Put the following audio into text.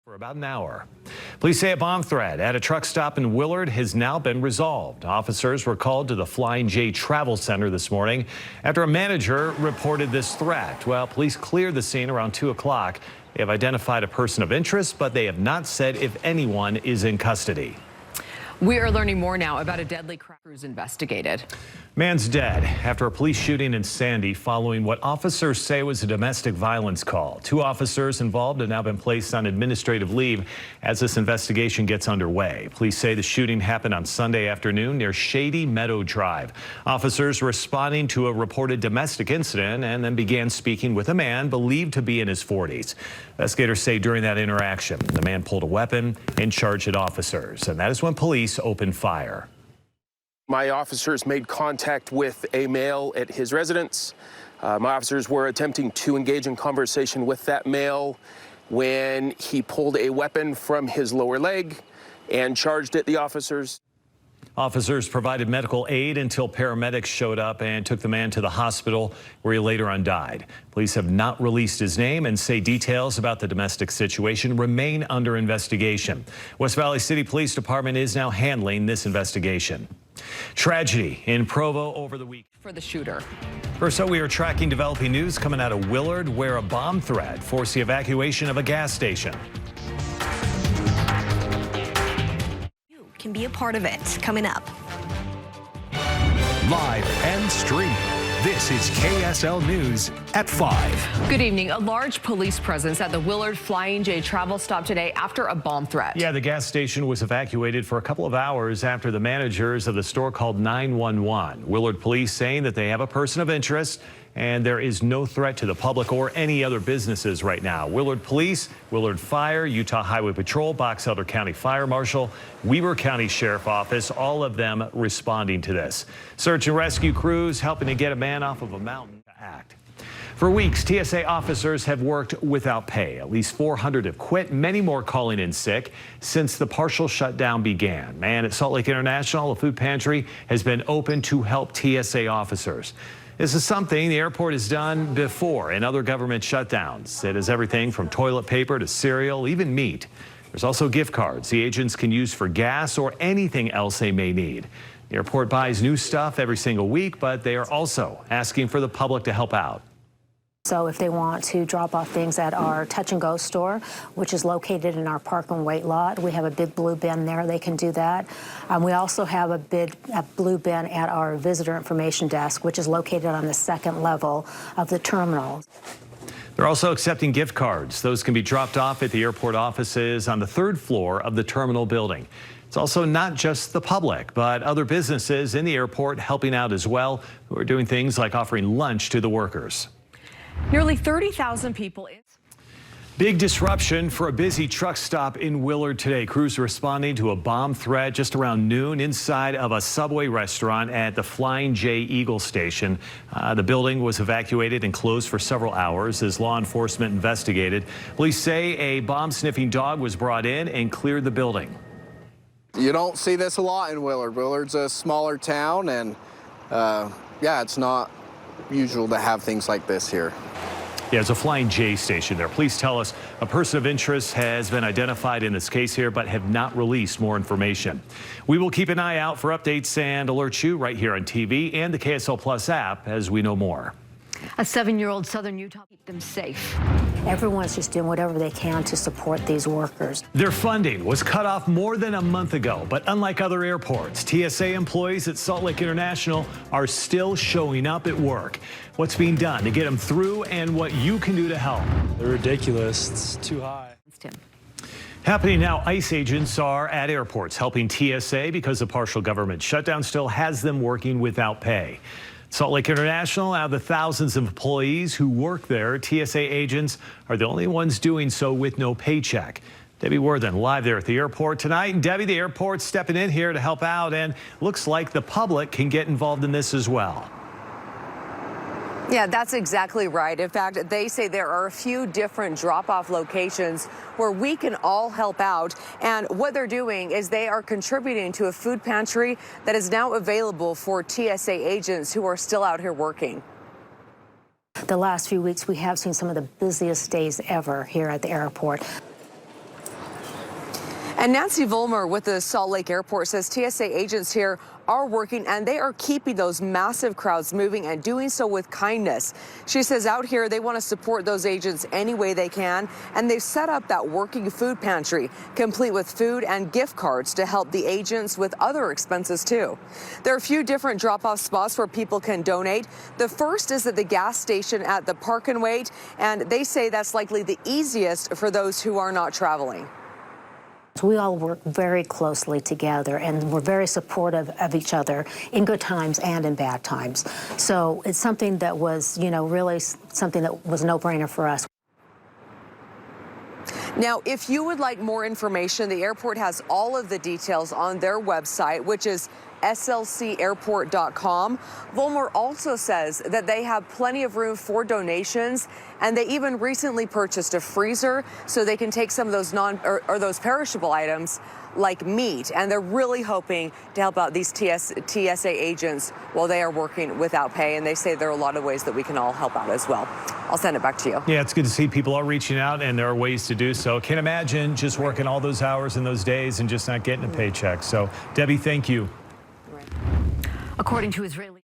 For about an hour. Police say a bomb threat at a truck stop in Willard has now been resolved. Officers were called to the Flying J Travel Center this morning after a manager reported this threat. Well, police cleared the scene around 2 o'clock. They have identified a person of interest, but they have not said if anyone is in custody. We are learning more now about a deadly cruise investigated. Man's dead after a police shooting in Sandy following what officers say was a domestic violence call. 2 officers involved have now been placed on administrative leave as this investigation gets underway. Police say the shooting happened on Sunday afternoon near Shady Meadow Drive. Officers responding to a reported domestic incident and then began speaking with a man believed to be in his 40s. Investigators say during that interaction, the man pulled a weapon and charged at officers, and that is when police opened fire. My officers made contact with a male at his residence. My officers were attempting to engage in conversation with that male when he pulled a weapon from his lower leg and charged at the officers. Officers provided medical aid until paramedics showed up and took the man to the hospital where he later on died. Police have not released his name and say details about the domestic situation remain under investigation. West Valley City Police Department is now handling this investigation. Tragedy in Provo over the week For the shooter. First up, we are tracking developing news coming out of Willard, where a bomb threat forced the evacuation of a gas station. You can be a part of it. Coming up. Live and streaming. This is KSL News at 5. Good evening. A large police presence at the Willard Flying J travel stop today after a bomb threat. Yeah, the gas station was evacuated for a couple of hours after the managers of the store called 911. Willard police saying that they have a person of interest and there is no threat to the public or any other businesses right now. Willard Police, Willard Fire, Utah Highway Patrol, Box Elder County Fire Marshal, Weber County Sheriff Office, all of them responding to this. Search and rescue crews helping to get a man off of a mountain to act. For weeks, TSA officers have worked without pay. At least 400 have quit, many more calling in sick since the partial shutdown began. And at Salt Lake International, a food pantry has been open to help TSA officers. This is something the airport has done before in other government shutdowns. It is everything from toilet paper to cereal, even meat. There's also gift cards the agents can use for gas or anything else they may need. The airport buys new stuff every single week, but they are also asking for the public to help out. So if they want to drop off things at our touch and go store, which is located in our park and wait lot, we have a big blue bin there. They can do that. We also have a blue bin at our visitor information desk, which is located on the 2nd level of the terminal. They're also accepting gift cards. Those can be dropped off at the airport offices on the 3rd floor of the terminal building. It's also not just the public, but other businesses in the airport helping out as well, who are doing things like offering lunch to the workers. Nearly 30,000 people. Big disruption for a busy truck stop in Willard today. Crews responding to a bomb threat just around noon inside of a Subway restaurant at the Flying J Eagle station. The building was evacuated and closed for several hours as law enforcement investigated. Police say a bomb-sniffing dog was brought in and cleared the building. You don't see this a lot in Willard. Willard's a smaller town, and yeah, it's not usual to have things like this here. Yeah, it's a Flying J station there. Police tell us a person of interest has been identified in this case here, but have not released more information. We will keep an eye out for updates and alert you right here on TV and the KSL Plus app as we know more. A 7-year-old Southern Utah keep them safe. Everyone's just doing whatever they can to support these workers. Their funding was cut off more than a month ago, but unlike other airports, TSA employees at Salt Lake International are still showing up at work. What's being done to get them through and what you can do to help. They're ridiculous. It's too high. Happening now, ICE agents are at airports helping TSA because the partial government shutdown still has them working without pay. Salt Lake International, out of the thousands of employees who work there, TSA agents are the only ones doing so with no paycheck. Debbie Worthen live there at the airport tonight. And Debbie, the airport's stepping in here to help out, and looks like the public can get involved in this as well. Yeah, that's exactly right. In fact, they say there are a few different drop-off locations where we can all help out. And what they're doing is they are contributing to a food pantry that is now available for TSA agents who are still out here working. The last few weeks, we have seen some of the busiest days ever here at the airport. And Nancy Vollmer with the Salt Lake Airport says TSA agents here are working and they are keeping those massive crowds moving and doing so with kindness. She says out here they want to support those agents any way they can, and they've set up that working food pantry complete with food and gift cards to help the agents with other expenses too. There are a few different drop-off spots where people can donate. The first is at the gas station at the Park and Wait, and they say that's likely the easiest for those who are not traveling. We all work very closely together, and we're very supportive of each other in good times and in bad times. So it's something that was, really something that was a no-brainer for us. Now, if you would like more information, the airport has all of the details on their website, which is slcairport.com. Vollmer also says that they have plenty of room for donations, and they even recently purchased a freezer so they can take some of those those perishable items like meat, and they're really hoping to help out these TSA agents while they are working without pay, and they say there are a lot of ways that we can all help out as well. I'll send it back to you. Yeah, it's good to see people are reaching out, and there are ways to do so. Can't imagine just working all those hours and those days and just not getting a paycheck. So, Debbie, thank you. According to Israeli